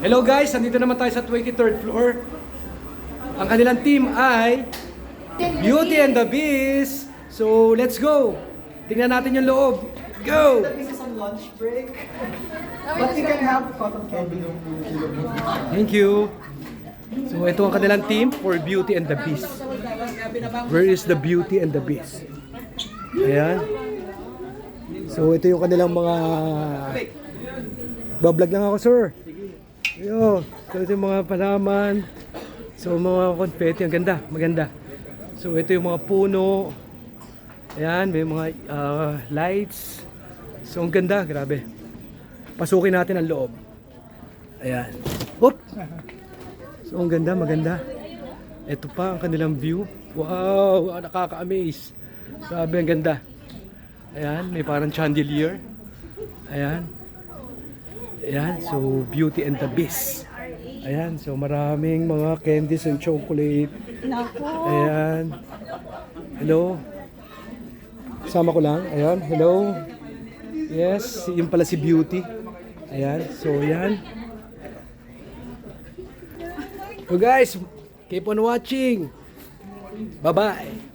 Hello guys, nandito naman tayo sa 23rd floor. Ang kanilang team ay Beauty and the Beast. So, let's go. Tingnan natin yung loob. Go! This is on lunch break. But you can have cotton candy. Thank you. So, ito ang kanilang team for Beauty and the Beast. Where is the Beauty and the Beast? Ayan. So, ito yung kanilang mga... Bablog lang ako, sir. Yo, so ito yung mga palaman. So, mga confetti. Ang ganda, maganda. So, ito yung mga puno. Ayan, may mga lights. So, ang ganda, grabe. Pasukin natin ang loob. Ayan. Hop! So, ang ganda, maganda. Ito pa ang kanilang view. Wow, nakaka-amaze. Grabe, ang ganda. Ayan, may parang chandelier. Ayan. Ayan, so Beauty and the Beast. Ayan, so maraming mga candies and chocolate. Ayan. Hello. Sama ko lang. Ayan, hello. Yes, yun pala si Beauty. Ayan, so ayan. So guys, keep on watching. Bye-bye.